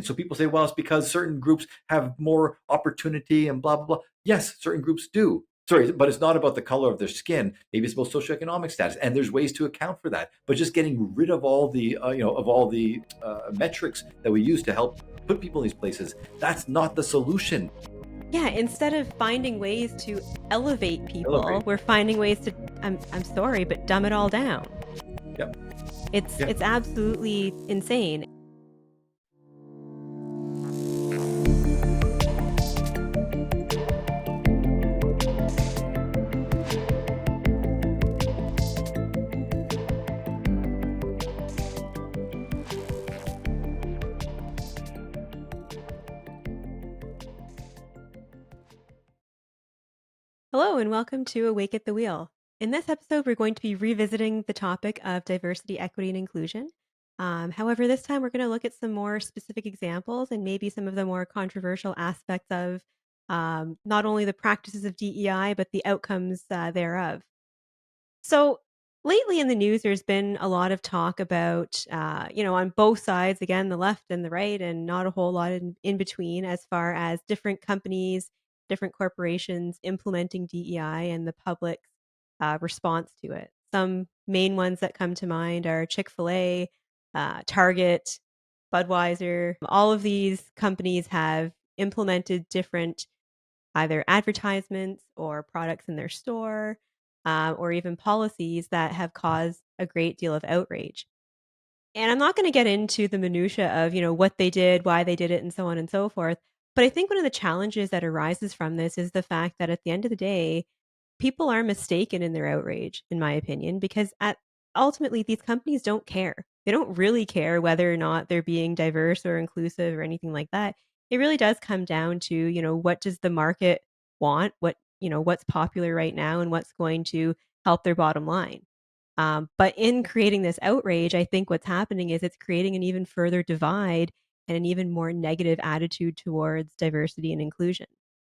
skin. So people say, well, it's because certain groups have more opportunity and blah, blah, blah. Yes, certain groups do. Sorry, but it's not about the color of their skin. Maybe it's about socioeconomic status, and there's ways to account for that. But just getting rid of all the, metrics that we use to help put people in these places, that's not the solution. Yeah, instead of finding ways to elevate people, Elevate. we're finding ways to I'm sorry, but dumb it all down. Yep. It's Yeah. it's absolutely insane. Hello and welcome to Awake at the Wheel. In this episode, we're going to be revisiting the topic of diversity, equity, and inclusion. However, this time we're going to look at some more specific examples and maybe some of the more controversial aspects of not only the practices of DEI, but the outcomes thereof. So, lately in the news, there's been a lot of talk about, on both sides, again, the left and the right, and not a whole lot in between, as far as different companies, different corporations implementing DEI and the public's response to it. Some main ones that come to mind are Chick-fil-A, Target, Budweiser. All of these companies have implemented different either advertisements or products in their store, or even policies that have caused a great deal of outrage. And I'm not going to get into the minutia of, what they did, why they did it, and so on and so forth. But I think one of the challenges that arises from this is the fact that at the end of the day, people are mistaken in their outrage, in my opinion, because ultimately these companies don't care. They don't really care whether or not they're being diverse or inclusive or anything like that. It really does come down to, what does the market want? What's popular right now and what's going to help their bottom line. But in creating this outrage, I think what's happening is it's creating an even further divide and an even more negative attitude towards diversity and inclusion,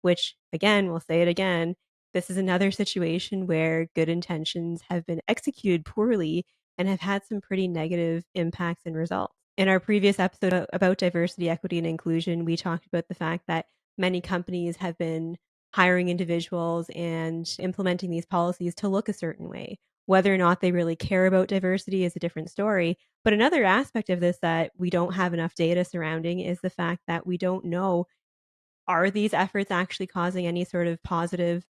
which, again, we'll say it again, this is another situation where good intentions have been executed poorly and have had some pretty negative impacts and results. In our previous episode about diversity, equity, and inclusion, we talked about the fact that many companies have been hiring individuals and implementing these policies to look a certain way. Whether or not they really care about diversity is a different story. But another aspect of this that we don't have enough data surrounding is the fact that we don't know, are these efforts actually causing any sort of positive,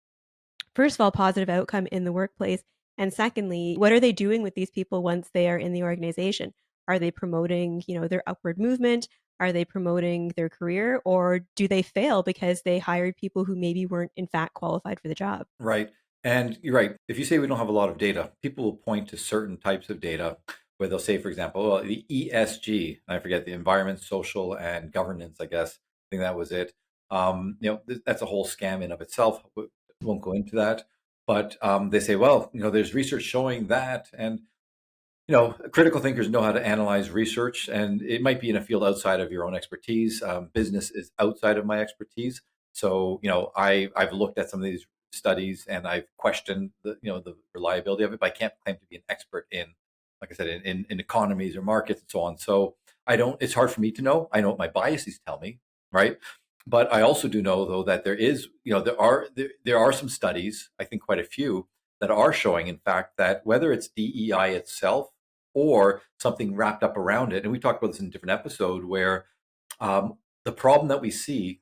first of all, positive outcome in the workplace? And secondly, what are they doing with these people once they are in the organization? Are they promoting, their upward movement? Are they promoting their career? Or do they fail because they hired people who maybe weren't in fact qualified for the job? Right. And you're right. If you say we don't have a lot of data, people will point to certain types of data where they'll say, for example, well, the ESG, I forget the environment, social, and governance, I guess. I think that was it. That's a whole scam in of itself. Won't go into that. But they say, well, there's research showing that. And critical thinkers know how to analyze research, and it might be in a field outside of your own expertise. Business is outside of my expertise. So, I've looked at some of these studies and I've questioned the reliability of it, but I can't claim to be an expert in, like I said, in economies or markets and so on. So it's hard for me to know. I know what my biases tell me, right? But I also do know though that there are some studies, I think quite a few, that are showing, in fact, that whether it's DEI itself or something wrapped up around it, and we talked about this in a different episode, where the problem that we see,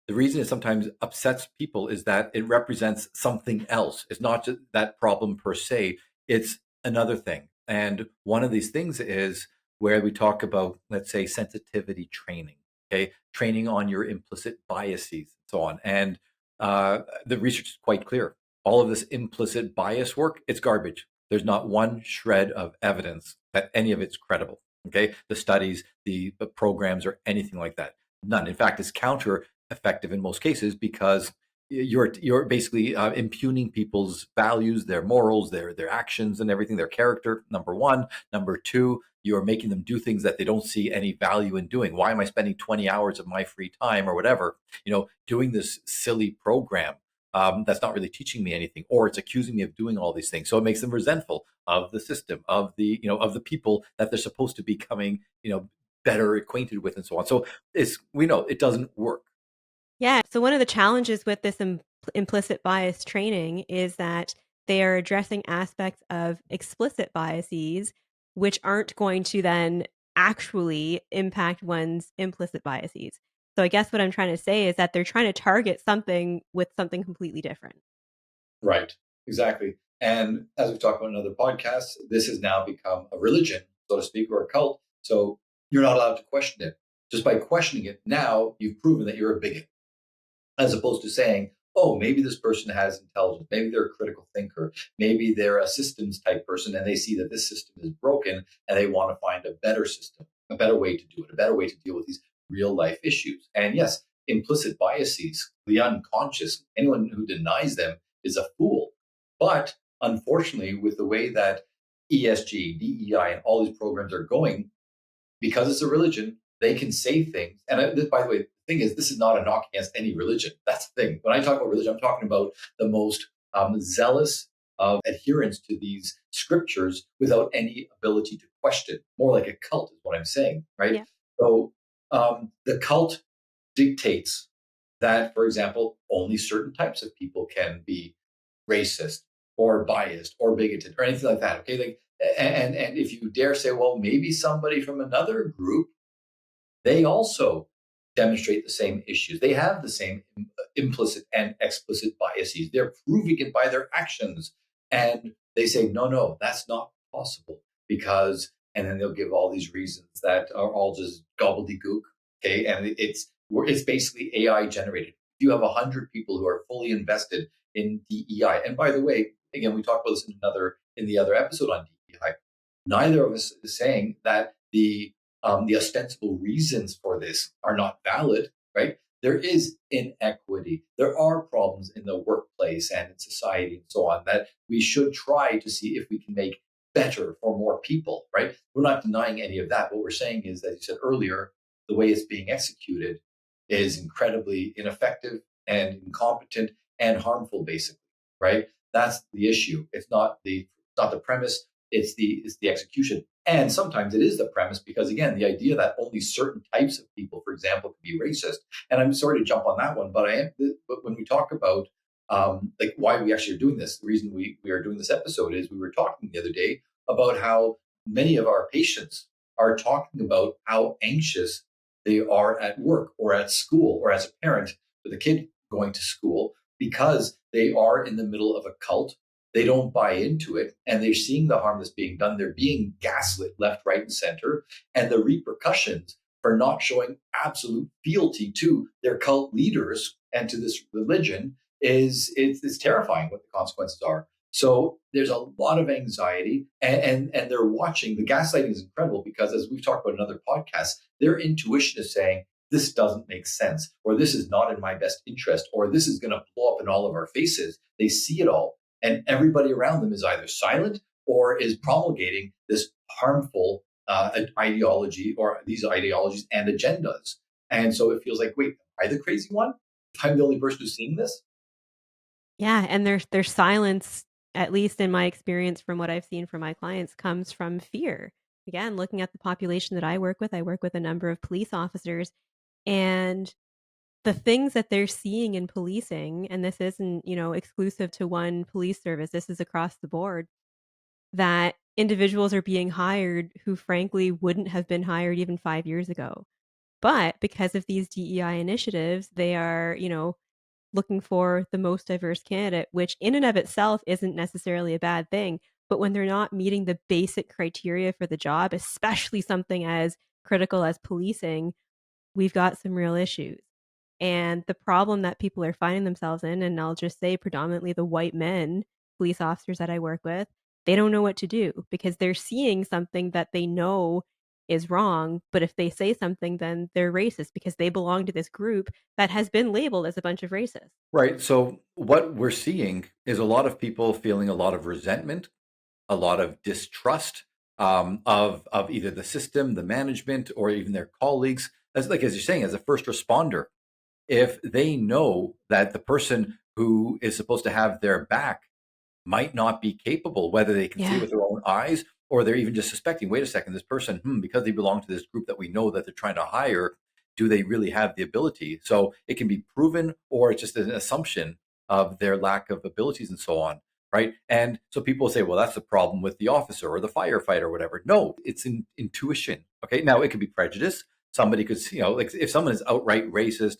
the reason it sometimes upsets people is that it represents something else. It's not just that problem per se, it's another thing. And one of these things is where we talk about, let's say, sensitivity training, okay, training on your implicit biases and so on. And the research is quite clear. All of this implicit bias work, it's garbage. There's not one shred of evidence that any of it's credible. Okay, the studies, the programs, or anything like that. None. In fact, it's counter effective in most cases because you're basically impugning people's values, their morals, their actions, and everything, their character. Number one. Number two, you're making them do things that they don't see any value in doing. Why am I spending 20 hours of my free time or whatever, doing this silly program? That's not really teaching me anything, or it's accusing me of doing all these things. So it makes them resentful of the system, of the people that they're supposed to be coming, better acquainted with and so on. So we know it doesn't work. Yeah. So one of the challenges with this implicit bias training is that they are addressing aspects of explicit biases, which aren't going to then actually impact one's implicit biases. So I guess what I'm trying to say is that they're trying to target something with something completely different. Right. Exactly. And as we've talked about in other podcasts, this has now become a religion, so to speak, or a cult. So you're not allowed to question it. Just by questioning it, now you've proven that you're a bigot, as opposed to saying, oh, maybe this person has intelligence. Maybe they're a critical thinker. Maybe they're a systems type person and they see that this system is broken and they want to find a better system, a better way to do it, a better way to deal with these real life issues. And yes, implicit biases, the unconscious, anyone who denies them is a fool. But unfortunately, with the way that ESG, DEI, and all these programs are going, because it's a religion, they can say things. And by the way, the thing is, this is not a knock against any religion. That's the thing. When I talk about religion, I'm talking about the most zealous of adherence to these scriptures without any ability to question. More like a cult is what I'm saying, right? Yeah. So the cult dictates that, for example, only certain types of people can be racist or biased or bigoted or anything like that. Okay, like, and if you dare say, well, maybe somebody from another group, they also demonstrate the same issues. They have the same implicit and explicit biases. They're proving it by their actions. And they say, no, no, that's not possible because, and then they'll give all these reasons that are all just gobbledygook. Okay. And it's basically AI generated. If you have 100 people who are fully invested in DEI, and by the way, again, we talked about this in the other episode on DEI. Neither of us is saying that the ostensible reasons for this are not valid, right? There is inequity. There are problems in the workplace and in society and so on that we should try to see if we can make better for more people, right? We're not denying any of that. What we're saying is, as you said earlier, the way it's being executed is incredibly ineffective and incompetent and harmful, basically, right? That's the issue. It's not the premise. It's the execution. And sometimes it is the premise because, again, the idea that only certain types of people, for example, can be racist. And I'm sorry to jump on that one, but when we talk about like why we actually are doing this, the reason we are doing this episode is we were talking the other day about how many of our patients are talking about how anxious they are at work or at school or as a parent with a kid going to school because they are in the middle of a cult. They don't buy into it and they're seeing the harm that's being done. They're being gaslit left, right, and center. And the repercussions for not showing absolute fealty to their cult leaders and to this religion it's terrifying what the consequences are. So there's a lot of anxiety and they're watching. The gaslighting is incredible because, as we've talked about in other podcasts, their intuition is saying, this doesn't make sense, or this is not in my best interest, or this is going to blow up in all of our faces. They see it all and everybody around them is either silent or is promulgating this harmful ideology or these ideologies and agendas. And so it feels like, wait, am I the crazy one? I'm the only person who's seeing this? Yeah, and their silence, at least in my experience from what I've seen from my clients, comes from fear. Again, looking at the population that I work with a number of police officers, and the things that they're seeing in policing, and this isn't, exclusive to one police service, this is across the board, that individuals are being hired who frankly wouldn't have been hired even 5 years ago. But because of these DEI initiatives, they are, looking for the most diverse candidate, which in and of itself isn't necessarily a bad thing. But when they're not meeting the basic criteria for the job, especially something as critical as policing, we've got some real issues. And the problem that people are finding themselves in, and I'll just say predominantly the white men, police officers that I work with, they don't know what to do because they're seeing something that they know is wrong. But if they say something, then they're racist because they belong to this group that has been labeled as a bunch of racists. Right. So what we're seeing is a lot of people feeling a lot of resentment, a lot of distrust of either the system, the management, or even their colleagues. As you're saying, as a first responder, if they know that the person who is supposed to have their back might not be capable, whether they can see Yeah. with their own eyes or they're even just suspecting, wait a second, this person, because they belong to this group that we know that they're trying to hire, do they really have the ability? So it can be proven, or it's just an assumption of their lack of abilities and so on, right? And so people say, well, that's the problem with the officer or the firefighter or whatever. No, it's intuition. Okay, now it could be prejudice. Somebody could, like if someone is outright racist,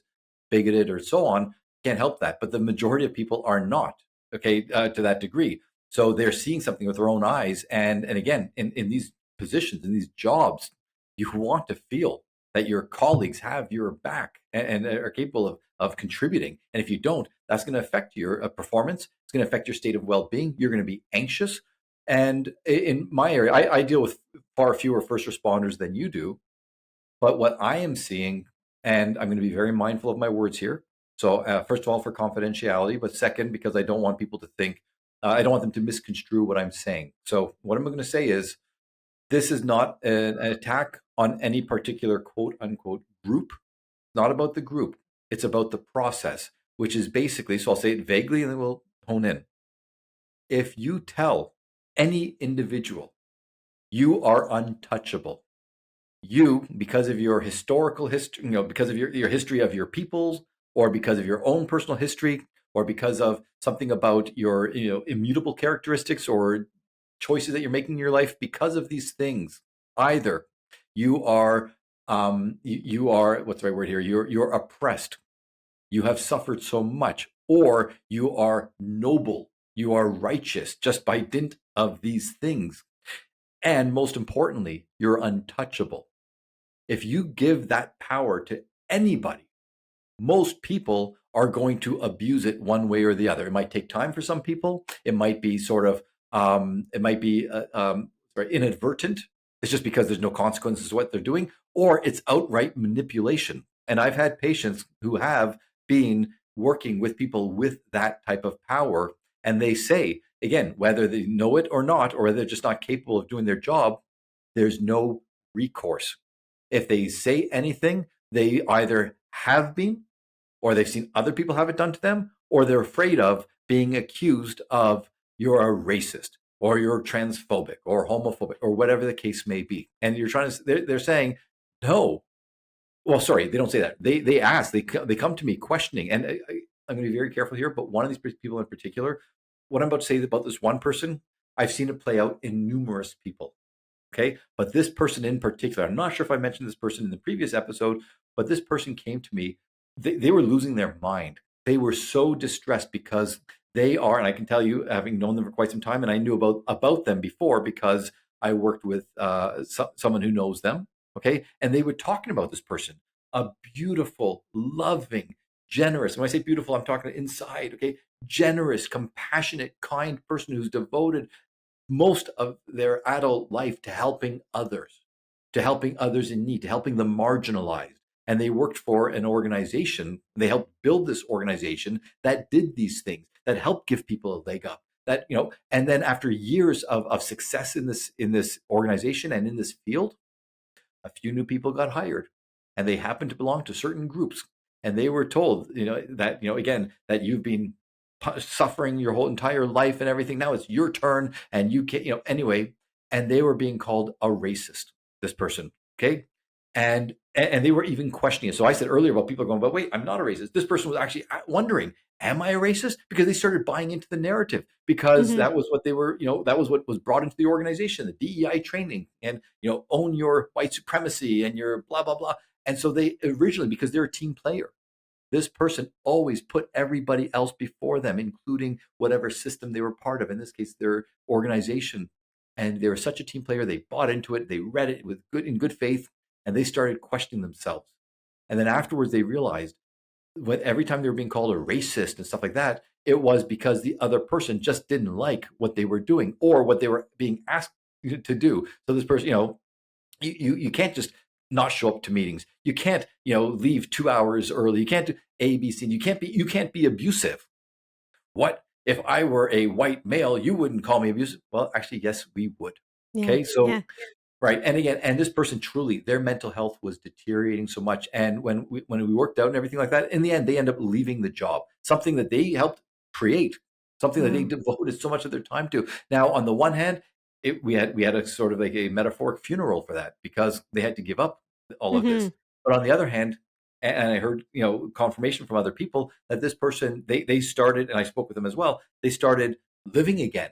bigoted, or so on, can't help that. But the majority of people are not. Okay, to that degree. So they're seeing something with their own eyes, and again, in these positions, in these jobs, you want to feel that your colleagues have your back and are capable of contributing. And if you don't, that's going to affect your performance. It's going to affect your state of well-being. You're going to be anxious. And in my area, I deal with far fewer first responders than you do. But what I am seeing, and I'm going to be very mindful of my words here. So, first of all, for confidentiality, but second, because I don't want people to think, I don't want them to misconstrue what I'm saying. So, what I'm going to say is this is not an attack on any particular quote unquote group. It's not about the group, it's about the process, which is basically, so I'll say it vaguely and then we'll hone in. If you tell any individual you are untouchable, you, because of your historical history, because of your history of your peoples, or because of your own personal history, or because of something about your immutable characteristics or choices that you're making in your life, because of these things, either you are you are, what's the right word here, you're oppressed, you have suffered so much, or you are noble, you are righteous just by dint of these things, and most importantly, you're untouchable. If you give that power to anybody, most people are going to abuse it one way or the other. It might take time for some people. It might be sort of, it might be inadvertent. It's just because there's no consequences to what they're doing, or it's outright manipulation. And I've had patients who have been working with people with that type of power, and they say, again, whether they know it or not, or they're just not capable of doing their job, there's no recourse. If they say anything, they either have been, or they've seen other people have it done to them, or they're afraid of being accused of you're a racist or you're transphobic or homophobic or whatever the case may be. And you're trying to, they're saying, no. Well, sorry, they don't say that. They ask, they come to me questioning, and I'm going to be very careful here. But one of these people in particular, what I'm about to say about this one person, I've seen it play out in numerous people. Okay. But this person in particular, I'm not sure if I mentioned this person in the previous episode, but this person came to me. They were losing their mind. They were so distressed because they are, and I can tell you, having known them for quite some time, and I knew about them before because I worked with someone who knows them. Okay. And they were talking about this person, a beautiful, loving, generous. When I say beautiful, I'm talking inside. Okay. Generous, compassionate, kind person who's devoted most of their adult life to helping others in need, to helping the marginalized. And they worked for an organization. They helped build this organization that did these things, that helped give people a leg up. That, and then after years of success in this organization and in this field, a few new people got hired, and they happened to belong to certain groups, and they were told, that again, that you've been suffering your whole entire life and everything. Now it's your turn, and you can't, anyway. And they were being called a racist. This person, okay, and they were even questioning it. So I said earlier about people going, but wait, I'm not a racist. This person was actually wondering, am I a racist? Because they started buying into the narrative, because Mhm. that was what they were, that was what was brought into the organization, the DEI training, and own your white supremacy and your blah blah blah. And so they originally, because they're a team player, this person always put everybody else before them, including whatever system they were part of, in this case their organization. And they were such a team player, they bought into it, they read it in good faith, and they started questioning themselves. And then afterwards they realized, every time they were being called a racist and stuff like that, it was because the other person just didn't like what they were doing or what they were being asked to do. So this person, you can't just not show up to meetings. You can't, leave 2 hours early. You can't do A, B, C. You can't be abusive. What if I were a white male? You wouldn't call me abusive. Well, actually, yes, we would. Yeah. Okay, so Yeah. right, and again, and this person truly, their mental health was deteriorating so much. And when we worked out and everything like that, in the end, they end up leaving the job, something that they helped create, something that they Wow. devoted so much of their time to. Now, on the one hand, we had a sort of like a metaphoric funeral for that because they had to give up all of Hmm. this. But on the other hand, and I heard confirmation from other people that this person they started, and I spoke with them as well. They started living again.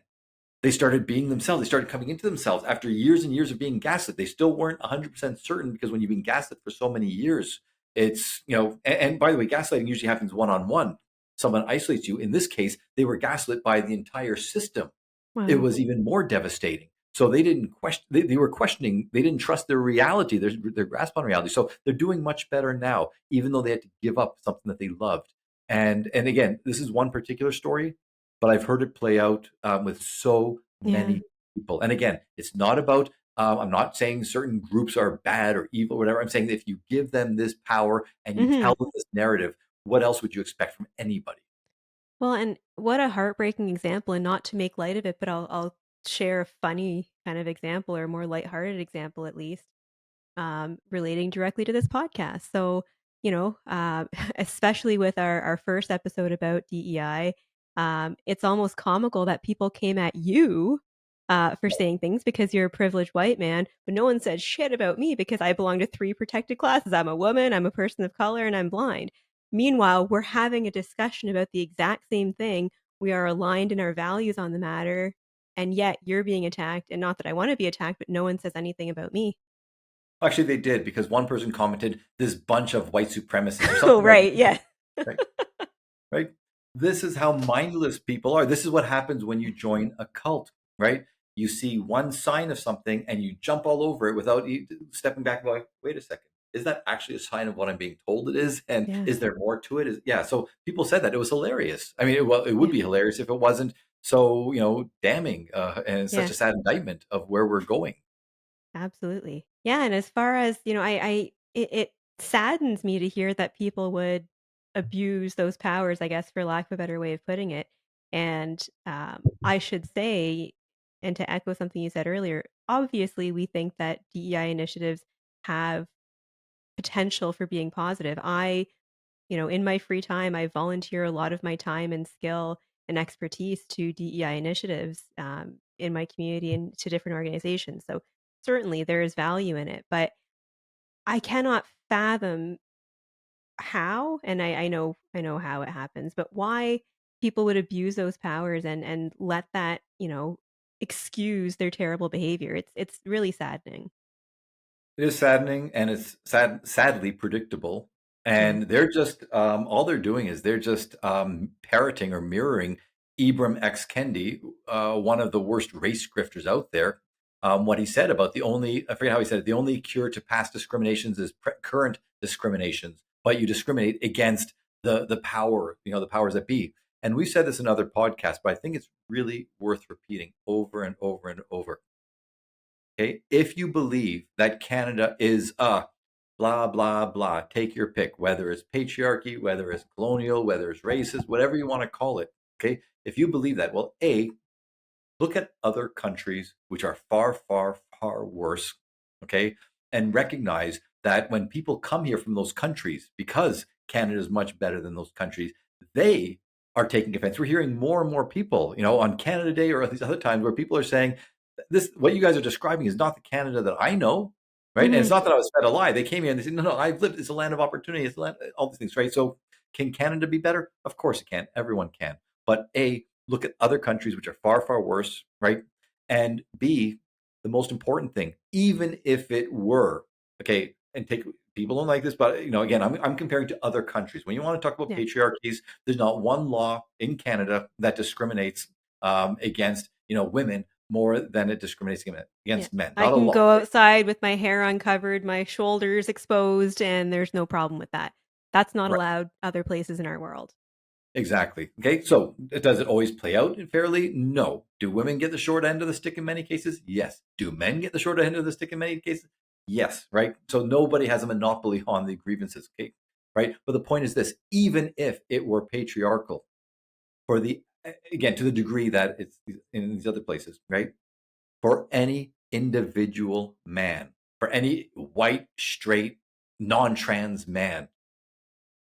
They started being themselves. They started coming into themselves after years and years of being gaslit. They still weren't 100% certain because when you've been gaslit for so many years, it's, and by the way, gaslighting usually happens one on one. Someone isolates you. In this case, they were gaslit by the entire system. It Wow. was even more devastating. So they didn't question, they were questioning, they didn't trust their reality, their grasp on reality. So they're doing much better now, even though they had to give up something that they loved. And again, this is one particular story, but I've heard it play out with so Yeah. many people. And again, it's not about, I'm not saying certain groups are bad or evil or whatever. I'm saying that if you give them this power and you Hmm. tell them this narrative, what else would you expect from anybody? Well, and what a heartbreaking example, and not to make light of it, but I'll share a funny kind of example, or a more lighthearted example at least, relating directly to this podcast. So, especially with our first episode about DEI, it's almost comical that people came at you for saying things because you're a privileged white man, but no one said shit about me because I belong to three protected classes. I'm a woman, I'm a person of color, and I'm blind. Meanwhile, we're having a discussion about the exact same thing. We are aligned in our values on the matter, and yet you're being attacked. And not that I want to be attacked, but no one says anything about me. Actually, they did because one person commented, "This bunch of white supremacists" or Oh, something like right. Yeah. that. Right? Right? This is how mindless people are. This is what happens when you join a cult, right? You see one sign of something and you jump all over it without stepping back and going, wait a second, is that actually a sign of what I'm being told it is? And Yeah. is there more to it? Yeah. So people said that it was hilarious. I mean, well, it would Yeah. be hilarious if it wasn't so, damning and such Yeah. a sad indictment of where we're going. Absolutely. Yeah, and as far as, it saddens me to hear that people would abuse those powers, I guess, for lack of a better way of putting it. And I should say, and to echo something you said earlier, obviously we think that DEI initiatives have potential for being positive. In my free time, I volunteer a lot of my time and skill and expertise to DEI initiatives in my community and to different organizations. So certainly there is value in it, but I cannot fathom how, and I know how it happens, but why people would abuse those powers and let that, excuse their terrible behavior. It's really saddening. It is saddening and it's sadly predictable. Yeah. And they're just all they're doing is they're just parroting or mirroring Ibram X. Kendi, one of the worst race grifters out there. What he said about I forget how he said it, the only cure to past discriminations is current discriminations, but you discriminate against the power, the powers that be. And we said this in other podcasts, but I think it's really worth repeating over and over and over. Okay. If you believe that Canada is a blah, blah, blah, take your pick, whether it's patriarchy, whether it's colonial, whether it's racist, whatever you want to call it. Okay. If you believe that, well, look at other countries which are far, far, far worse. Okay. And recognize that when people come here from those countries, because Canada is much better than those countries, they are taking offense. We're hearing more and more people, on Canada Day or at these other times where people are saying, this, what you guys are describing is not the Canada that I know. Right. And it's Mhm. not that I was fed a lie. They came here and they said, no, no, I've lived. It's a land of opportunity. It's a land, all these things. Right. So can Canada be better? Of course it can. Everyone can. But look at other countries which are far, far worse, right? And B, the most important thing, even if it were, okay, and take people don't like this, but again, I'm comparing to other countries. When you want to talk about Yeah. patriarchies, there's not one law in Canada that discriminates against women more than it discriminates Yeah. against men. I Not a can law. go outside with my hair uncovered, my shoulders exposed, and there's no problem with that. That's not Right. allowed other places in our world. Exactly. Okay. So does it always play out fairly? No. Do women get the short end of the stick in many cases? Yes. Do men get the short end of the stick in many cases? Yes. Right. So nobody has a monopoly on the grievances. Okay. Right. But the point is this: even if it were patriarchal, for the again to the degree that it's in these other places, right? For any individual man, for any white, straight, non-trans man,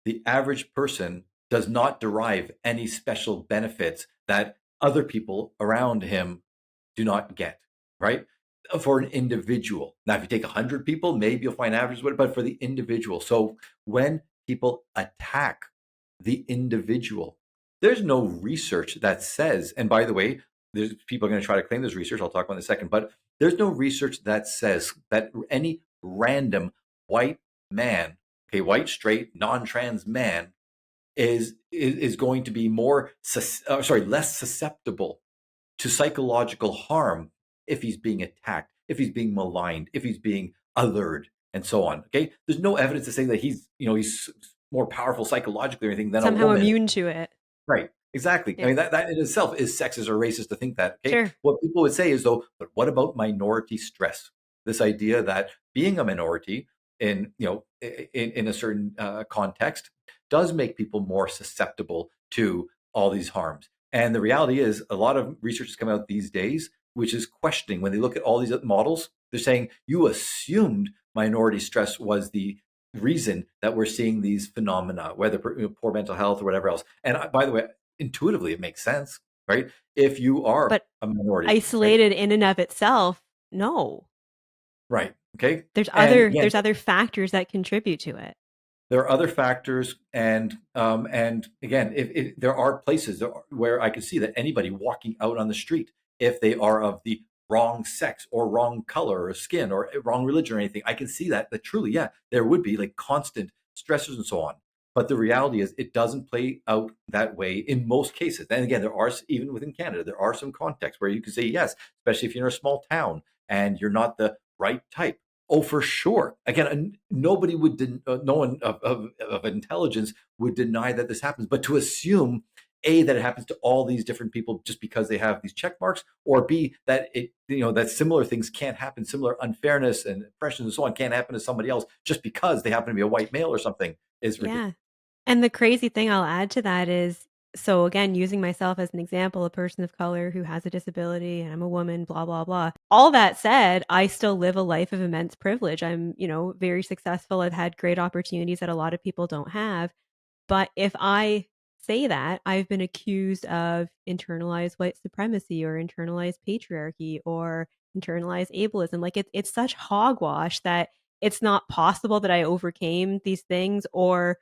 the average person does not derive any special benefits that other people around him do not get. right? For an individual. Now, if you take 100 people, maybe you'll find averages, but for the individual. So when people attack the individual, there's no research that says, and by the way, there's people are going to try to claim there's research. I'll talk about in a second, but there's no research that says that any random white man, okay, white, straight, non-trans man is going to be less susceptible to psychological harm if he's being attacked, if he's being maligned, if he's being othered, and so on. Okay, there's no evidence to say that he's more powerful psychologically or anything than a Somehow woman. immune to it. Right. Exactly. I Yeah. mean, that in itself is sexist or racist to think that. Okay. Sure. What people would say is, though, but what about minority stress? This idea that being a minority in a certain context does make people more susceptible to all these harms. And the reality is, a lot of research is coming out these days, which is questioning when they look at all these models. They're saying you assumed minority stress was the reason that we're seeing these phenomena, whether poor mental health or whatever else. And by the way, intuitively, it makes sense, right? If you are But a minority, right? isolated in and of itself, no. Right. Okay. There's And other again, there's other factors that contribute to it. there are other factors, and again, if there are places where I can see that anybody walking out on the street, if they are of the wrong sex or wrong color or skin or wrong religion or anything, I can see that truly, yeah, there would be like constant stressors and so on. But the reality is, it doesn't play out that way in most cases. And again, there are even within Canada, there are some contexts where you can say yes, especially if you're in a small town and you're not the right type. Oh, for sure. Again, nobody would, no one of intelligence would deny that this happens. But to assume, A, that it happens to all these different people just because they have these check marks, or B, that that similar things can't happen, similar unfairness and oppression and so on can't happen to somebody else just because they happen to be a white male or something is ridiculous. Yeah. And the crazy thing I'll add to that is, so again, using myself as an example, a person of color who has a disability and I'm a woman, blah, blah, blah. All that said, I still live a life of immense privilege. I'm, very successful. I've had great opportunities that a lot of people don't have. But if I say that, I've been accused of internalized white supremacy or internalized patriarchy or internalized ableism. Like it's such hogwash that it's not possible that I overcame these things. Or,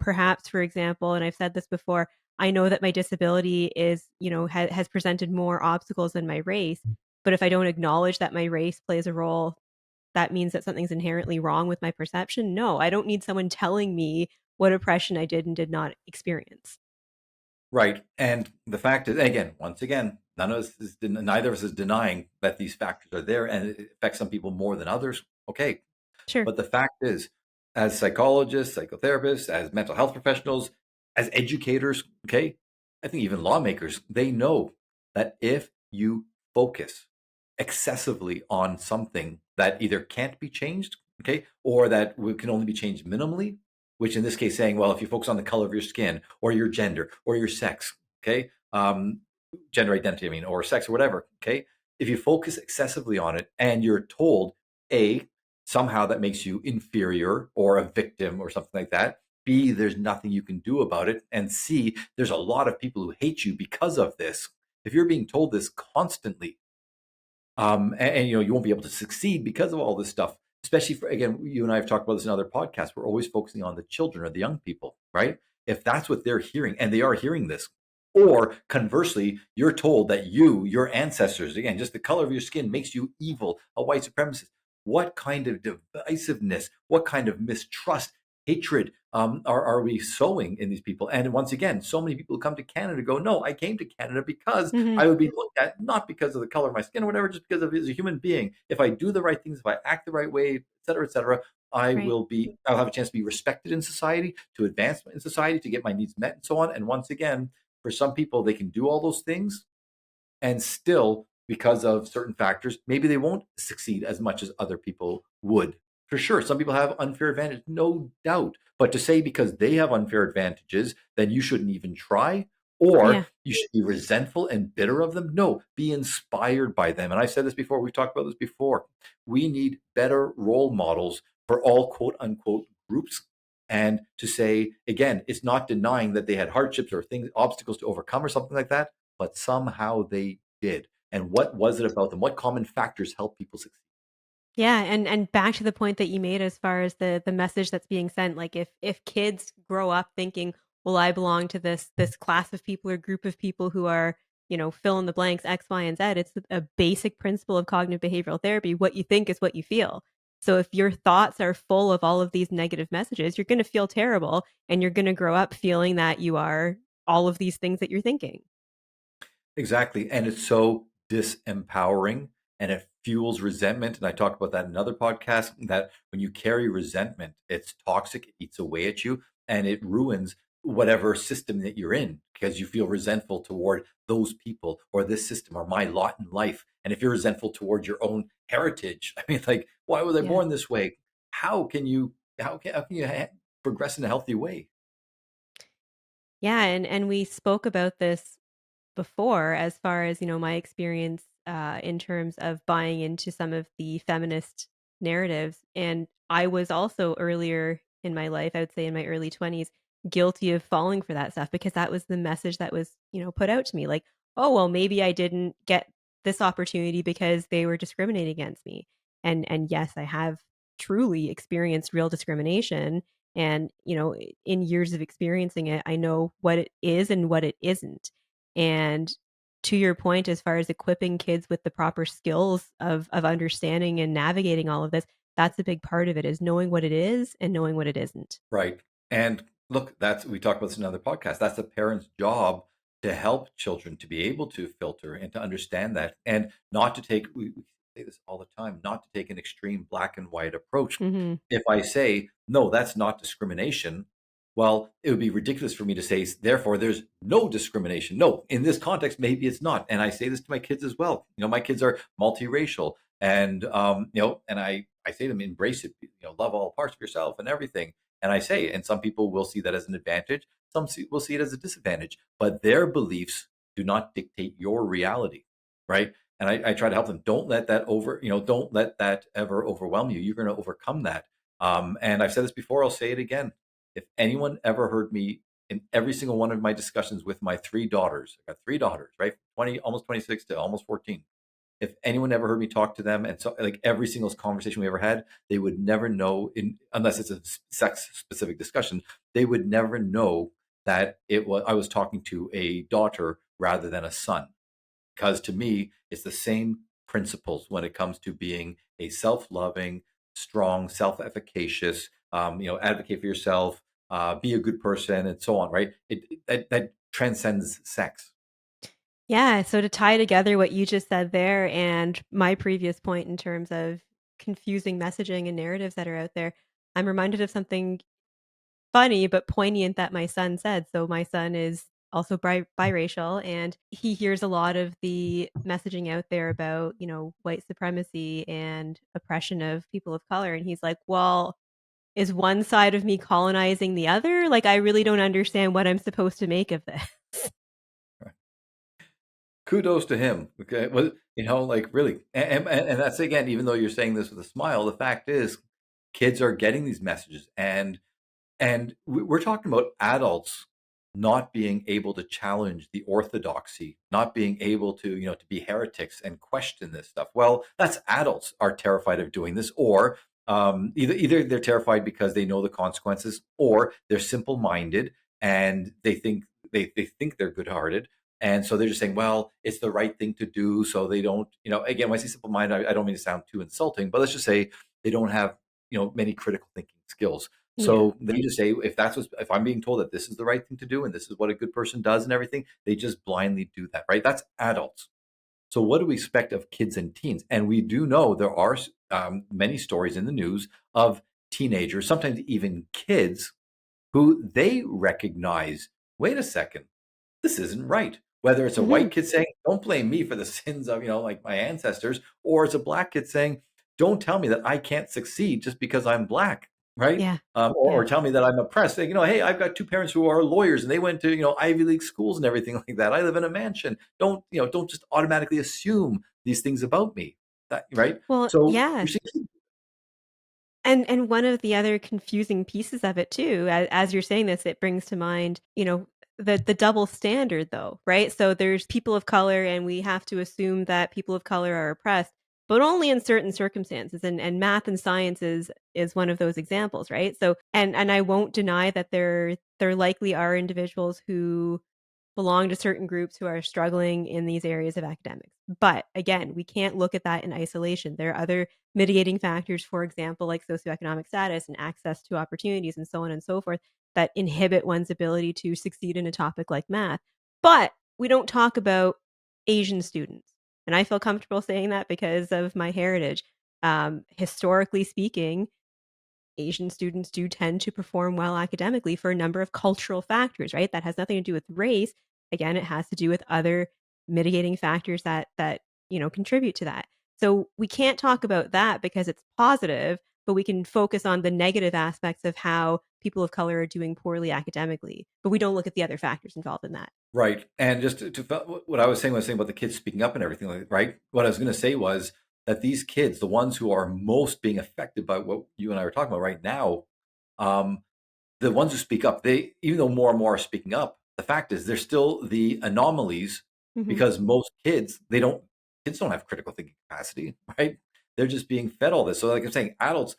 perhaps, for example, and I've said this before, I know that my disability is, has presented more obstacles than my race. But if I don't acknowledge that my race plays a role, that means that something's inherently wrong with my perception. No, I don't need someone telling me what oppression I did and did not experience. Right. And the fact is, again, once again, neither of us is denying that these factors are there and it affects some people more than others. Okay. Sure. But the fact is, as psychologists, psychotherapists, as mental health professionals, as educators, okay, I think even lawmakers, they know that if you focus excessively on something that either can't be changed, okay, or that can only be changed minimally, which in this case saying, well, if you focus on the color of your skin or your gender or your sex, okay, gender identity, I mean, or sex or whatever, okay, if you focus excessively on it and you're told, A, somehow that makes you inferior or a victim or something like that. B, there's nothing you can do about it. And C, there's a lot of people who hate you because of this. If you're being told this constantly, and you won't be able to succeed because of all this stuff. Especially for, again, you and I have talked about this in other podcasts. We're always focusing on the children or the young people, right? If that's what they're hearing, and they are hearing this, or conversely, you're told that your ancestors, again, just the color of your skin makes you evil, a white supremacist. What kind of divisiveness, what kind of mistrust, hatred are we sowing in these people? And once again, so many people who come to Canada go, no, I came to Canada because Mhm. I would be looked at not because of the color of my skin or whatever, just because of as a human being. If I do the right things, if I act the right way, et cetera, Right. I'll have a chance to be respected in society, to advance in society, to get my needs met and so on. And once again, for some people, they can do all those things and still, because of certain factors, maybe they won't succeed as much as other people would. For sure, some people have unfair advantage, no doubt. But to say because they have unfair advantages, then you shouldn't even try, or Yeah. you should be resentful and bitter of them. No, be inspired by them. And I've said this before, we've talked about this before. We need better role models for all quote unquote groups. And to say, again, it's not denying that they had hardships or things, obstacles to overcome or something like that, but somehow they did. and what was it about them? What common factors help people succeed? Yeah, and back to the point that you made as far as the message that's being sent, like if kids grow up thinking, well, I belong to this class of people or group of people who are, fill in the blanks X, Y, and Z. It's a basic principle of cognitive behavioral therapy. What you think is what you feel. So if your thoughts are full of all of these negative messages, you're going to feel terrible and you're going to grow up feeling that you are all of these things that you're thinking. Exactly. And it's so disempowering and it fuels resentment. And I talked about that in another podcast that when you carry resentment, it's toxic, it eats away at you, and it ruins whatever system that you're in because you feel resentful toward those people or this system or my lot in life. And if you're resentful towards your own heritage, I mean, like, why was I Yeah. born this way? How can you progress in a healthy way? Yeah, and we spoke about this before as far as, my experience, in terms of buying into some of the feminist narratives, and I was also earlier in my life, I would say in my early 20s, guilty of falling for that stuff because that was the message that was, put out to me, like, "Oh, well, maybe I didn't get this opportunity because they were discriminating against me." And yes, I have truly experienced real discrimination, and, in years of experiencing it, I know what it is and what it isn't. And to your point, as far as equipping kids with the proper skills of understanding and navigating all of this, that's a big part of it, is knowing what it is and knowing what it isn't. Right. And look, that's we talked about this in another podcast. That's a parent's job to help children to be able to filter and to understand that and not to take we say this all the time, not to take an extreme black and white approach. Mhm. If I say, no, that's not discrimination, well, it would be ridiculous for me to say, therefore, there's no discrimination. No, in this context, maybe it's not. And I say this to my kids as well. My kids are multiracial and and I say to them, embrace it, love all parts of yourself and everything. And I say, and some people will see that as an advantage, will see it as a disadvantage, but their beliefs do not dictate your reality, right? And I try to help them. Don't let that don't let that ever overwhelm you. You're going to overcome that. And I've said this before, I'll say it again. If anyone ever heard me in every single one of my discussions with my three daughters, I got three daughters, right? 20, almost 26 to almost 14. If anyone ever heard me talk to them, and so like every single conversation we ever had, they would never know, unless it's a sex specific discussion, they would never know that I was talking to a daughter rather than a son. Because to me, it's the same principles when it comes to being a self-loving, strong, self-efficacious, advocate for yourself, be a good person, and so on. Right? That transcends sex. Yeah, so to tie together what you just said there and my previous point in terms of confusing messaging and narratives that are out there, I'm reminded of something funny but poignant that my son said. So my son is also biracial, and he hears a lot of the messaging out there about, white supremacy and oppression of people of color. And he's like, well, is one side of me colonizing the other? Like, I really don't understand what I'm supposed to make of this. Kudos to him. Okay, well, like really, and that's again, even though you're saying this with a smile, the fact is, kids are getting these messages, and we're talking about adults not being able to challenge the orthodoxy, not being able to, to be heretics and question this stuff. Well, that's adults are terrified of doing this, or either they're terrified because they know the consequences, or they're simple-minded and they think they're good-hearted, and so they're just saying, well, it's the right thing to do, so they don't, again, when I say simple-minded, I don't mean to sound too insulting, but let's just say they don't have many critical thinking skills. Yeah. So they just say, if I'm being told that this is the right thing to do and this is what a good person does and everything, they just blindly do that, right? That's adults. So what do we expect of kids and teens? And we do know there are many stories in the news of teenagers, sometimes even kids, who they recognize, wait a second, this isn't right. Whether it's a Mhm. white kid saying, don't blame me for the sins of, like my ancestors, or it's a black kid saying, don't tell me that I can't succeed just because I'm black, right? Yeah. Or Yeah. tell me that I'm oppressed. Saying, hey, I've got two parents who are lawyers and they went to, Ivy League schools and everything like that. I live in a mansion. Don't just automatically assume these things about me. Right? Well, So yeah. you're seeing, And one of the other confusing pieces of it too, as you're saying this, it brings to mind, the double standard though, right? So there's people of color and we have to assume that people of color are oppressed, but only in certain circumstances. And math and science is one of those examples, right? So and I won't deny that there likely are individuals who belong to certain groups who are struggling in these areas of academics. But again, we can't look at that in isolation. There are other mitigating factors, for example, like socioeconomic status and access to opportunities and so on and so forth, that inhibit one's ability to succeed in a topic like math. But we don't talk about Asian students. And I feel comfortable saying that because of my heritage. Historically speaking, Asian students do tend to perform well academically for a number of cultural factors, right? That has nothing to do with race. Again, it has to do with other mitigating factors that contribute to that. So we can't talk about that because it's positive, but we can focus on the negative aspects of how people of color are doing poorly academically. But we don't look at the other factors involved in that. Right. And just what I was saying, about the kids speaking up and everything, like, right? What I was going to say was that these kids, the ones who are most being affected by what you and I are talking about right now, um, the ones who speak up, they, even though more and more are speaking up, the fact is they're still the anomalies, Hmm. because most kids, kids don't have critical thinking capacity, right? They're just being fed all this. So like I'm saying, adults,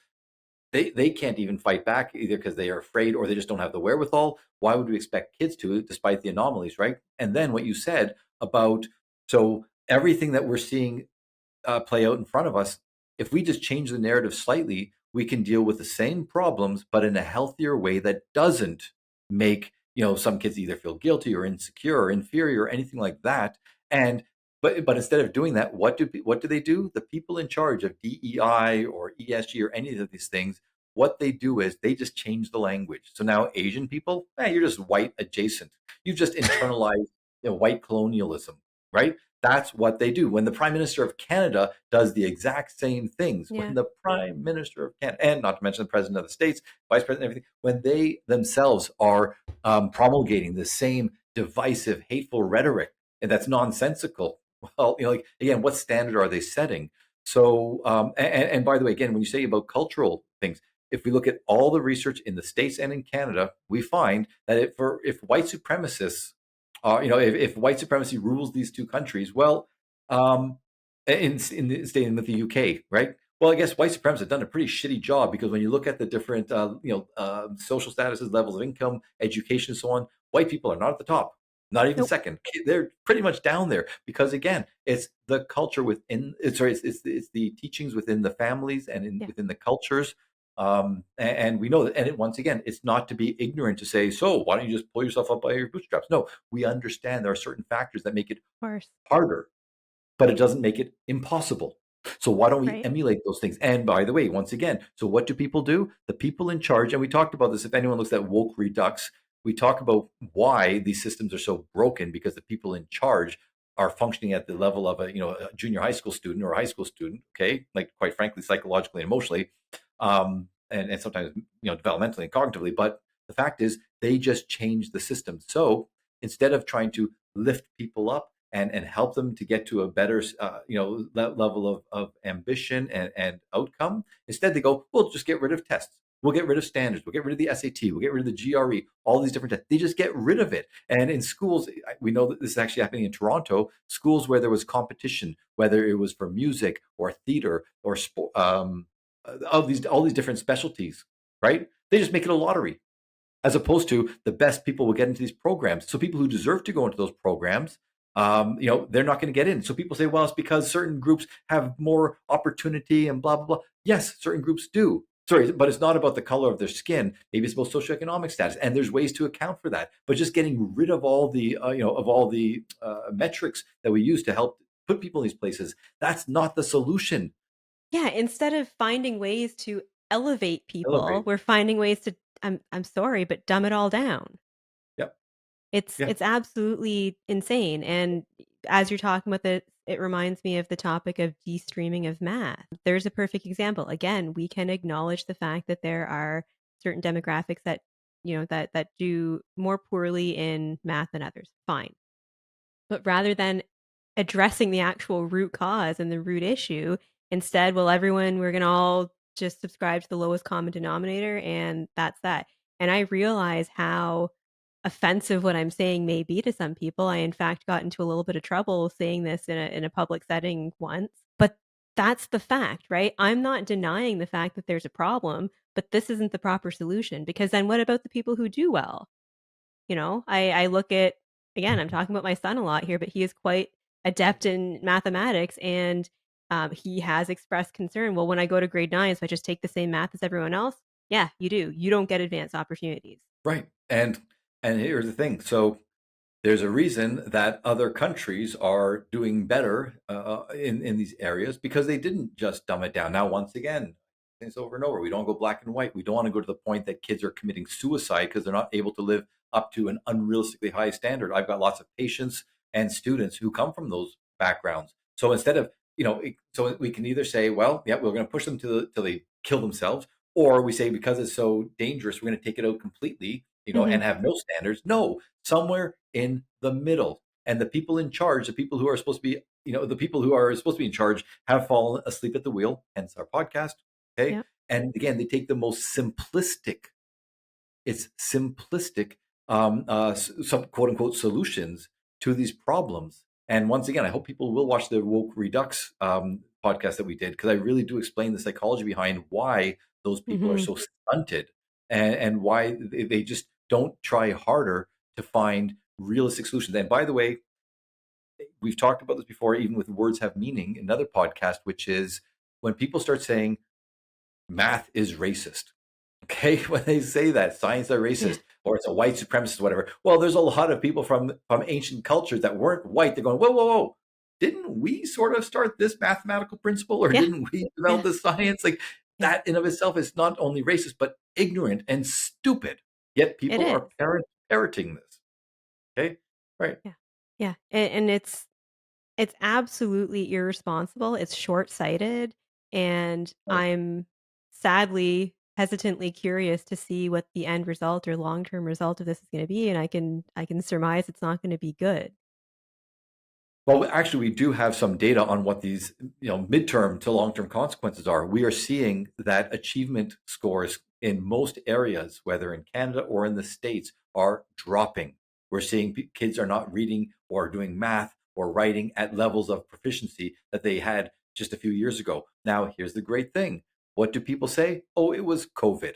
they can't even fight back, either because they are afraid or they just don't have the wherewithal. Why would we expect kids to, despite the anomalies, right? And then what you said about, so everything that we're seeing play out in front of us, if we just change the narrative slightly, we can deal with the same problems, but in a healthier way that doesn't make, some kids either feel guilty or insecure or inferior or anything like that. And but instead of doing that, what do they do? The people in charge of DEI or ESG or any of these things, what they do is they just change the language. So now Asian people, you're just white adjacent. You've just internalized, white colonialism, right? That's what they do. When the Prime Minister of Canada does the exact same things, when Yeah. the Prime Minister of Canada, and not to mention the President of the States, Vice President, everything, when they themselves are promulgating the same divisive, hateful rhetoric, and that's nonsensical. Well, like, again, what standard are they setting? So, and by the way, again, when you say about cultural things, if we look at all the research in the States and in Canada, we find that if white supremacists, if white supremacy rules these two countries, well, um, staying with the UK, right? Well, I guess white supremacists have done a pretty shitty job, because when you look at the different, social statuses, levels of income, education, and so on, white people are not at the top, not even Nope. second. They're pretty much down there, because again, it's the culture within. It's the teachings within the families and Yeah. within the cultures. And we know that, and once again, it's not to be ignorant to say, so why don't you just pull yourself up by your bootstraps? No, we understand there are certain factors that make it Of course. harder, but it doesn't make it impossible. So why don't we Right. emulate those things? And by the way, once again, so what do people do? The people in charge, and we talked about this, if anyone looks at woke redux, we talk about why these systems are so broken, because the people in charge are functioning at the level of a junior high school student or a high school student, okay? Like, quite frankly, psychologically and emotionally, and sometimes, developmentally and cognitively. But the fact is, they just change the system. So instead of trying to lift people up and help them to get to a better, level of ambition and outcome, instead they go, we'll just get rid of tests. We'll get rid of standards. We'll get rid of the SAT. We'll get rid of the GRE, all these different tests. They just get rid of it. And in schools, we know that this is actually happening in Toronto, schools where there was competition, whether it was for music or theater or sport, all these different specialties, right? They just make it a lottery, as opposed to the best people will get into these programs. So people who deserve to go into those programs, they're not going to get in. So people say, well, it's because certain groups have more opportunity and blah, blah, blah. Yes, certain groups do. Sorry, but it's not about the color of their skin. Maybe it's about socioeconomic status, and there's ways to account for that. But just getting rid of all the, metrics that we use to help put people in these places, that's not the solution. Yeah, instead of finding ways to elevate people, Elevate. we're finding ways to I'm sorry, but dumb it all down. Yep. It's Yeah. it's absolutely insane, and as you're talking with it, it reminds me of the topic of de-streaming of math. There's a perfect example. Again, we can acknowledge the fact that there are certain demographics that do more poorly in math than others. Fine. But rather than addressing the actual root cause and the root issue, instead, well, we're going to all just subscribe to the lowest common denominator and that's that. And I realize how offensive what I'm saying may be to some people. I in fact got into a little bit of trouble saying this in a public setting once. But that's the fact, right? I'm not denying the fact that there's a problem, but this isn't the proper solution, because then what about the people who do well? I look at, again, I'm talking about my son a lot here, but he is quite adept in mathematics, and he has expressed concern. Well, when I go to grade 9, so I just take the same math as everyone else. Yeah, you do. You don't get advanced opportunities. Right. And here's the thing. So there's a reason that other countries are doing better in these areas because they didn't just dumb it down. Now, once again, things over and over. We don't go black and white. We don't want to go to the point that kids are committing suicide because they're not able to live up to an unrealistically high standard. I've got lots of patients and students who come from those backgrounds. So instead of, so we can either say, well, yeah, we're going to push them till they kill themselves, or we say because it's so dangerous, we're going to take it out completely, Hmm. and have no standards. No, somewhere in the middle. And the people in charge, the people who are supposed to be, the people who are supposed to be in charge have fallen asleep at the wheel, hence our podcast. Okay. Yep. And again, they take the most simplistic, it's simplistic, some quote unquote solutions to these problems. And once again, I hope people will watch the Woke Redux podcast that we did, because I really do explain the psychology behind why those people are Hmm. so stunted, and why they just don't try harder to find realistic solutions. And by the way, we've talked about this before, even with Words Have Meaning, another podcast, which is when people start saying math is racist. Okay, when they say that science are Yeah. racist or it's a white supremacist, whatever. Well, there's a lot of people from ancient cultures that weren't white. They're going, whoa, whoa, whoa! Didn't we sort of start this mathematical principle, or Yeah. didn't we Yeah. develop this science? Like Yeah. that in of itself is not only racist but ignorant and stupid. Yet It people is. are parroting this. Okay, right. Yeah. Yeah. And it's absolutely irresponsible. It's short-sighted, and Right. I'm sadly hesitantly curious to see what the end result or long-term result of this is going to be, and I can surmise it's not going to be good. Well, actually, we do have some data on what these, midterm to long-term consequences are. We are seeing that achievement scores in most areas, whether in Canada or in the States, are dropping. We're seeing kids are not reading or doing math or writing at levels of proficiency that they had just a few years ago. Now, here's the great thing. What do people say? Oh, it was COVID.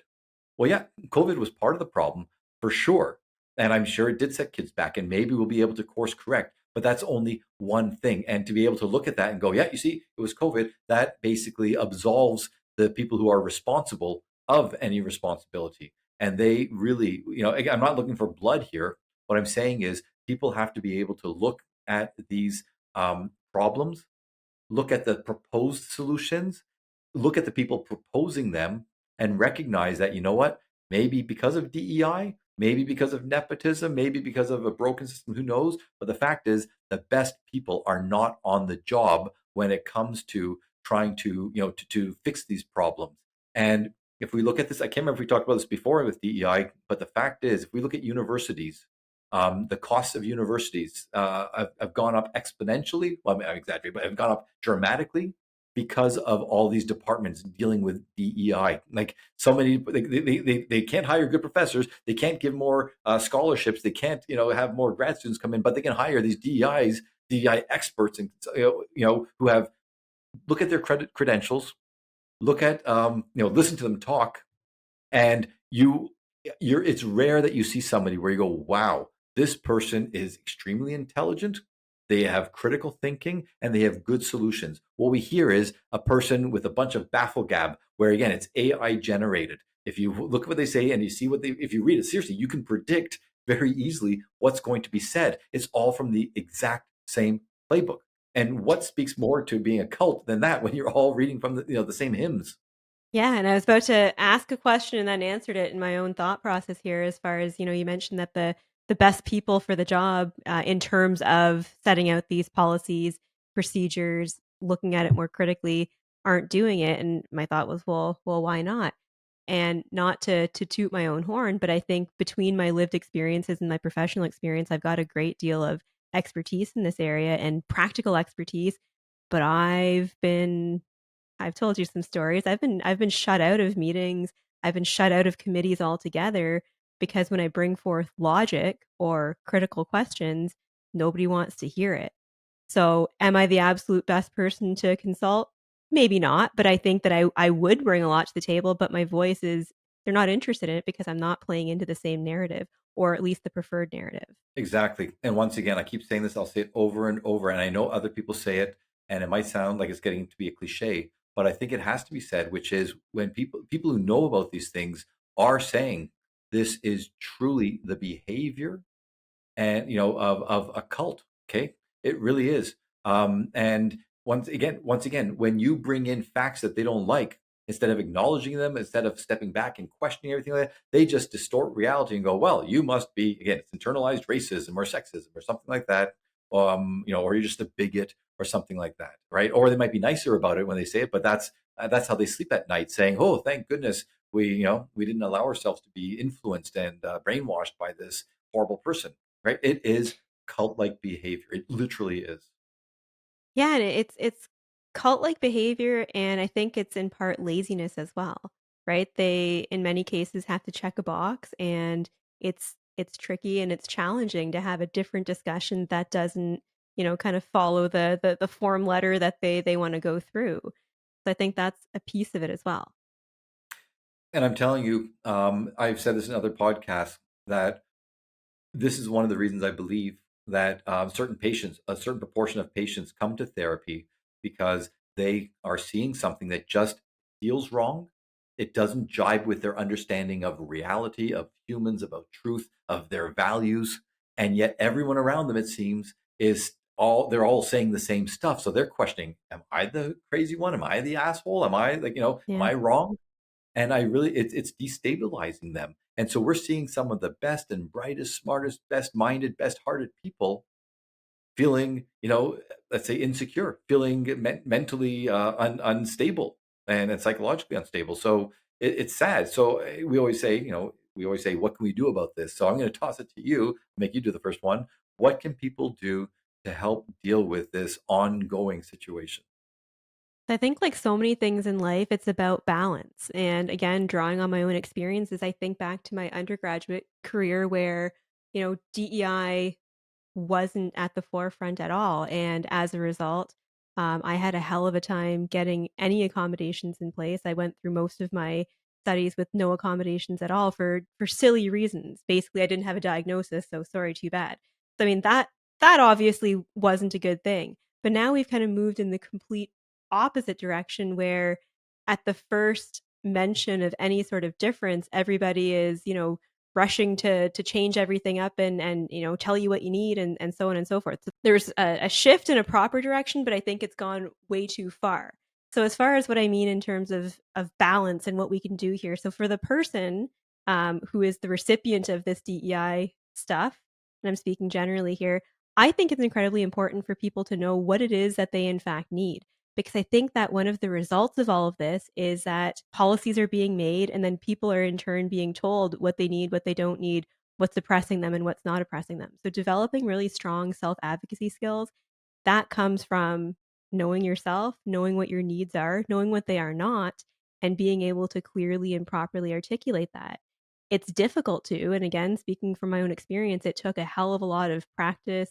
Well, yeah, COVID was part of the problem for sure. And I'm sure it did set kids back, and maybe we'll be able to course correct. But that's only one thing. And to be able to look at that and go, yeah, you see, it was COVID, that basically absolves the people who are responsible of any responsibility. And they really, again, I'm not looking for blood here. What I'm saying is people have to be able to look at these problems, look at the proposed solutions, look at the people proposing them, and recognize that, you know what, maybe because of DEI, maybe because of nepotism, maybe because of a broken system, who knows? But the fact is, the best people are not on the job when it comes to trying to, to fix these problems. And if we look at this, I can't remember if we talked about this before with DEI, but the fact is, if we look at universities, the costs of universities have gone up exponentially. Well, I mean, I'm exaggerating, but have gone up dramatically because of all these departments dealing with DEI. Like so many, they can't hire good professors. They can't give more scholarships. They can't, have more grad students come in, but they can hire these DEI experts, and who have look at their credentials, look at listen to them talk, and you're it's rare that you see somebody where you go, wow, this person is extremely intelligent, they have critical thinking, and they have good solutions. What we hear is a person with a bunch of bafflegab, where again it's AI generated. If you look at what they say and you see what they, if you read it seriously, you can predict very easily what's going to be said. It's all from the exact same playbook. And what speaks more to being a cult than that, when you're all reading from the same hymns? Yeah, and I was about to ask a question and then answered it in my own thought process here, as far as, you mentioned that the best people for the job, in terms of setting out these policies, procedures, looking at it more critically, aren't doing it. And my thought was, well, why not? And not to toot my own horn, but I think between my lived experiences and my professional experience, I've got a great deal of expertise in this area and practical expertise. But I've told you some stories. I've been shut out of meetings. I've been shut out of committees altogether because when I bring forth logic or critical questions, nobody wants to hear it. So, am I the absolute best person to consult? Maybe not, but I think that I would bring a lot to the table, but my voice is they're not interested in it because I'm not playing into the same narrative or at least the preferred narrative. Exactly. And once again, I keep saying this, I'll say it over and over, and I know other people say it, and it might sound like it's getting to be a cliche, but I think it has to be said, which is when people who know about these things are saying this is truly the behavior and of a cult. Okay, it really is. And once again, when you bring in facts that they don't like, instead of acknowledging them, instead of stepping back and questioning everything like that, they just distort reality and go, well, you must be, again, it's internalized racism or sexism or something like that. Or you're just a bigot or something like that, right? Or they might be nicer about it when they say it, but that's how they sleep at night, saying, oh, thank goodness we didn't allow ourselves to be influenced and brainwashed by this horrible person, right? It is cult-like behavior. It literally is. Yeah, and it's cult-like behavior, and I think it's in part laziness as well, right? They, in many cases, have to check a box, and it's tricky and it's challenging to have a different discussion that doesn't, kind of follow the form letter that they want to go through. So I think that's a piece of it as well. And I'm telling you, I've said this in other podcasts that this is one of the reasons I believe that certain patients, a certain proportion of patients, come to therapy because they are seeing something that just feels wrong. It doesn't jibe with their understanding of reality, of humans, about truth, of their values. And yet everyone around them, it seems, they're all saying the same stuff. So they're questioning, am I the crazy one? Am I the asshole? Am I am Yeah. I wrong? And I really, it's destabilizing them. And so we're seeing some of the best and brightest, smartest, best minded, best hearted people feeling, let's say insecure, feeling mentally unstable and psychologically unstable. So it's sad. So we always say, what can we do about this? So I'm going to toss it to you, make you do the first one. What can people do to help deal with this ongoing situation? I think like so many things in life, it's about balance. And again, drawing on my own experiences, I think back to my undergraduate career where, DEI wasn't at the forefront at all. And as a result, I had a hell of a time getting any accommodations in place. I went through most of my studies with no accommodations at all for silly reasons. Basically, I didn't have a diagnosis, so sorry, too bad. So, I mean that obviously wasn't a good thing. But now we've kind of moved in the complete opposite direction where at the first mention of any sort of difference, everybody is, rushing to change everything up and tell you what you need and so on and so forth. So there's a shift in a proper direction, but I think it's gone way too far. So as far as what I mean in terms of balance and what we can do here, so for the person who is the recipient of this DEI stuff, and I'm speaking generally here, I think it's incredibly important for people to know what it is that they in fact need, because I think that one of the results of all of this is that policies are being made and then people are in turn being told what they need, what they don't need, what's oppressing them and what's not oppressing them. So developing really strong self-advocacy skills, that comes from knowing yourself, knowing what your needs are, knowing what they are not, and being able to clearly and properly articulate that. It's difficult to, and again, speaking from my own experience, it took a hell of a lot of practice,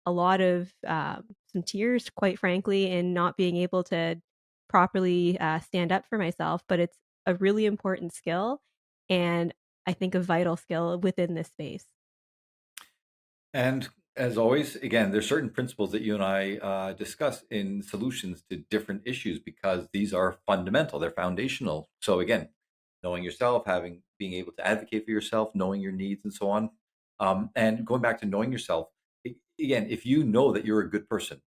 a lot of some tears, quite frankly, in not being able to properly stand up for myself. But it's a really important skill, and I think a vital skill within this space. And as always, again, there's certain principles that you and I discuss in solutions to different issues because these are fundamental, they're foundational. So again, knowing yourself, being able to advocate for yourself, knowing your needs, and so on. And going back to knowing yourself, again, if you know that you're a good person,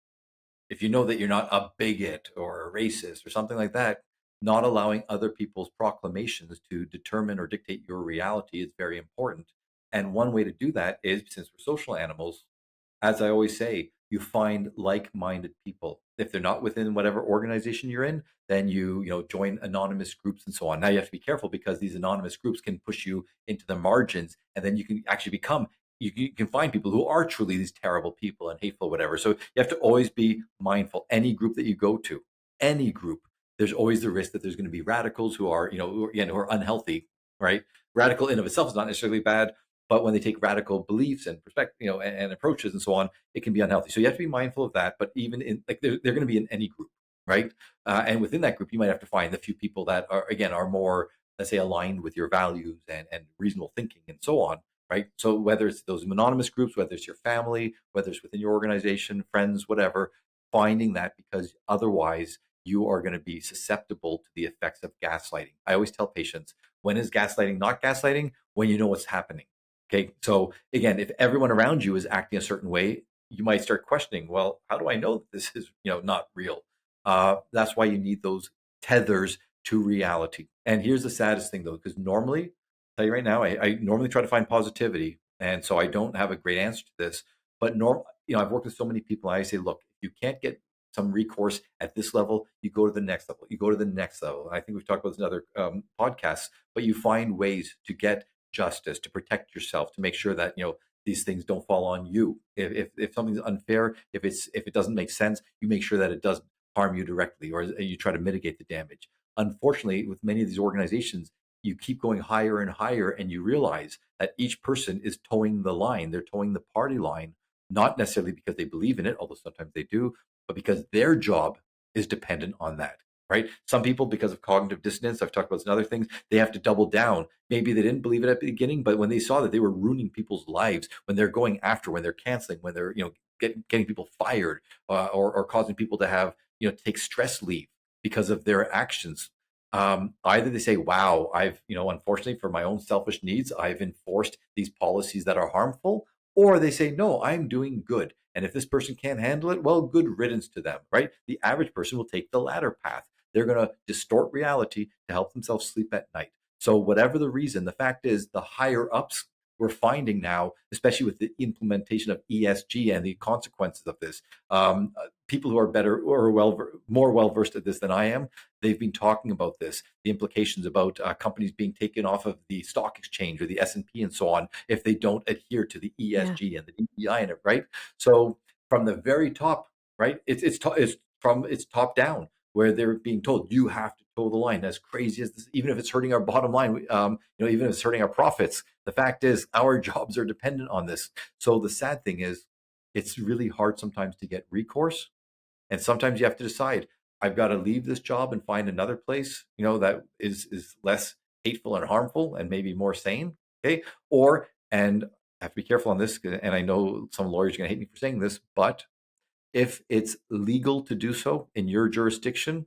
if you know that you're not a bigot or a racist or something like that, not allowing other people's proclamations to determine or dictate your reality is very important. And one way to do that is, since we're social animals, as I always say, you find like-minded people. If they're not within whatever organization you're in, then you join anonymous groups and so on. Now you have to be careful because these anonymous groups can push you into the margins, and then you can actually become you can find people who are truly these terrible people and hateful, whatever. So you have to always be mindful. Any group that you go to, any group, there's always the risk that there's going to be radicals who are, again, who are unhealthy right? Radical in of itself is not necessarily bad, but when they take radical beliefs and perspective, and approaches and so on, it can be unhealthy. So you have to be mindful of that. But even in like they're going to be in any group, right? And within that group, you might have to find the few people that are more, let's say, aligned with your values and reasonable thinking and so on, right? So whether it's those anonymous groups, whether it's your family, whether it's within your organization, friends, whatever, finding that, because otherwise you are going to be susceptible to the effects of gaslighting. I always tell patients, when is gaslighting not gaslighting? When you know what's happening. Okay. So again, if everyone around you is acting a certain way, you might start questioning, well, how do I know that this is, not real? That's why you need those tethers to reality. And here's the saddest thing though, because normally, I'll tell you right now, I normally try to find positivity. And so I don't have a great answer to this. But I've worked with so many people. I say, look, if you can't get some recourse at this level, you go to the next level. You go to the next level. And I think we've talked about this in other podcasts, but you find ways to get justice, to protect yourself, to make sure that these things don't fall on you. If something's unfair, if it doesn't make sense, you make sure that it doesn't harm you directly, or you try to mitigate the damage. Unfortunately, with many of these organizations, you keep going higher and higher, and you realize that each person is towing the line. They're towing the party line, not necessarily because they believe in it, although sometimes they do, but because their job is dependent on that. Right? Some people, because of cognitive dissonance, I've talked about this and other things, they have to double down. Maybe they didn't believe it at the beginning, but when they saw that they were ruining people's lives, when they're going after, when they're canceling, when they're getting people fired, or causing people to have take stress leave because of their actions. Either they say, wow, I've, unfortunately for my own selfish needs, I've enforced these policies that are harmful, or they say, no, I'm doing good. And if this person can't handle it, well, good riddance to them, right? The average person will take the latter path. They're going to distort reality to help themselves sleep at night. So, whatever the reason, the fact is the higher ups we're finding now, especially with the implementation of ESG and the consequences of this, people who are better or more well versed at this than I am, they've been talking about this, the implications about companies being taken off of the stock exchange or the S&P and so on if they don't adhere to the Yeah. ESG and the DEI and it, right? So from the very top, right, it's top down, where they're being told you have to toe the line. As crazy as this, even if it's hurting our bottom line, even if it's hurting our profits, the fact is our jobs are dependent on this. So the sad thing is, it's really hard sometimes to get recourse, and sometimes you have to decide, I've got to leave this job and find another place, that is less hateful and harmful and maybe more sane. Okay. And I have to be careful on this, and I know some lawyers are going to hate me for saying this, but if it's legal to do so in your jurisdiction,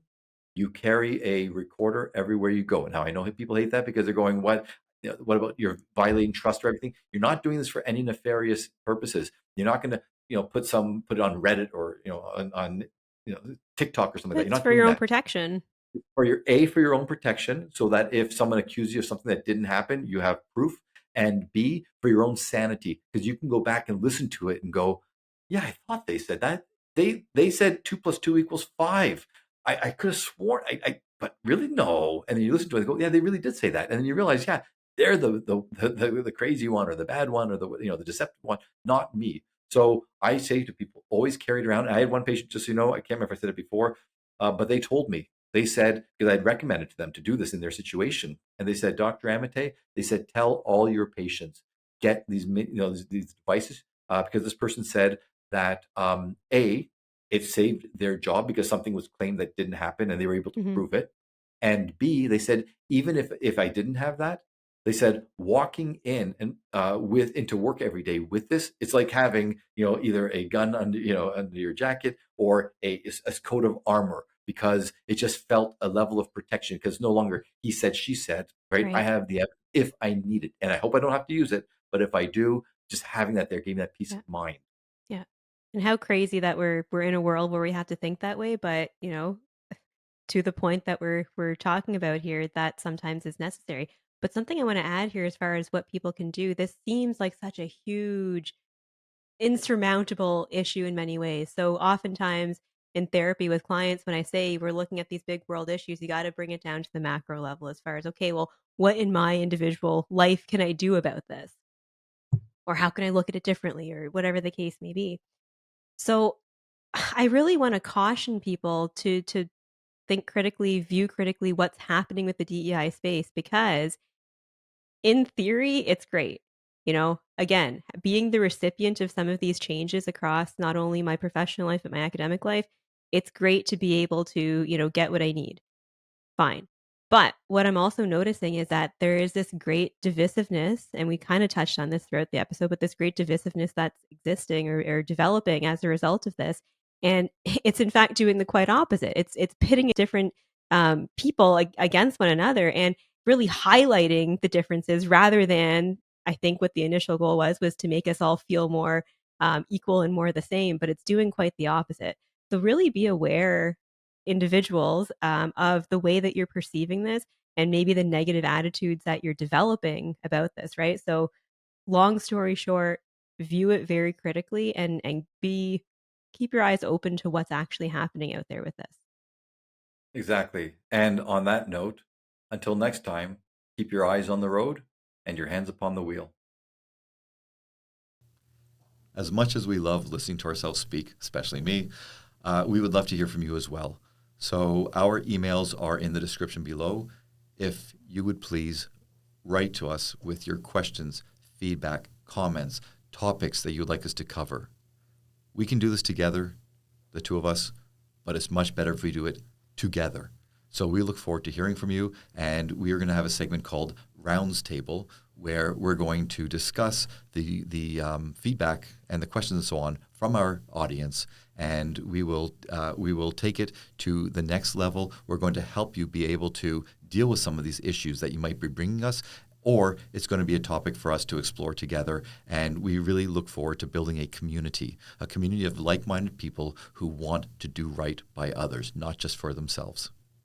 you carry a recorder everywhere you go. Now, I know people hate that because they're going, "What? What about you're violating trust or everything?" You're not doing this for any nefarious purposes. You're not going to, put it on Reddit or on TikTok or something like that. You're It's not for doing your own that protection. for your own protection, so that if someone accuses you of something that didn't happen, you have proof, and B, for your own sanity, because you can go back and listen to it and go, yeah, I thought they said that. They said 2 + 2 = 5. I could have sworn, but really no. And then you listen to it and go, yeah, they really did say that. And then you realize, yeah, they're the crazy one or the bad one or the deceptive one, not me. So I say to people, always carry it around. I had one patient, just so you know, I can't remember if I said it before, but they told me, they said, because I'd recommended to them to do this in their situation, and they said, Dr. Amate, they said, tell all your patients, get these devices, because this person said that A, it saved their job because something was claimed that didn't happen and they were able to Mhm. prove it. And B, they said, even if I didn't have that, they said walking in and with into work every day with this, it's like having either a gun under your jacket or a coat of armor, because it just felt a level of protection, because no longer he said she said, right? I Right. have the evidence if I need it, and I hope I don't have to use it, but if I do, just having that there gave me that peace of Yeah. mind. Yeah. And how crazy that we're in a world where we have to think that way, but, to the point that we're talking about here, that sometimes is necessary. But something I want to add here as far as what people can do, this seems like such a huge insurmountable issue in many ways. So oftentimes in therapy with clients, when I say we're looking at these big world issues, you got to bring it down to the macro level as far as, okay, well, what in my individual life can I do about this? Or how can I look at it differently, or whatever the case may be. So I really want to caution people to think critically, view critically what's happening with the DEI space, because in theory, it's great. You know, again, being the recipient of some of these changes across not only my professional life, but my academic life, it's great to be able to, get what I need. Fine. But what I'm also noticing is that there is this great divisiveness, and we kind of touched on this throughout the episode, but this great divisiveness that's existing or developing as a result of this. And it's in fact doing the quite opposite. It's pitting different people against one another and really highlighting the differences rather than I think what the initial goal was to make us all feel more equal and more the same. But it's doing quite the opposite. So really be aware individuals of the way that you're perceiving this and maybe the negative attitudes that you're developing about this, right? So, long story short, view it very critically and be keep your eyes open to what's actually happening out there with this. Exactly. And on that note, until next time, keep your eyes on the road and your hands upon the wheel. As much as we love listening to ourselves speak, especially me, we would love to hear from you as well. So our emails are in the description below. If you would please write to us with your questions, feedback, comments, topics that you would like us to cover. We can do this together, the two of us, but it's much better if we do it together. So we look forward to hearing from you, and we are going to have a segment called Rounds Table, where we're going to discuss the feedback and the questions and so on from our audience, and we will take it to the next level. We're going to help you be able to deal with some of these issues that you might be bringing us, or it's going to be a topic for us to explore together. And we really look forward to building a community of like-minded people who want to do right by others, not just for themselves.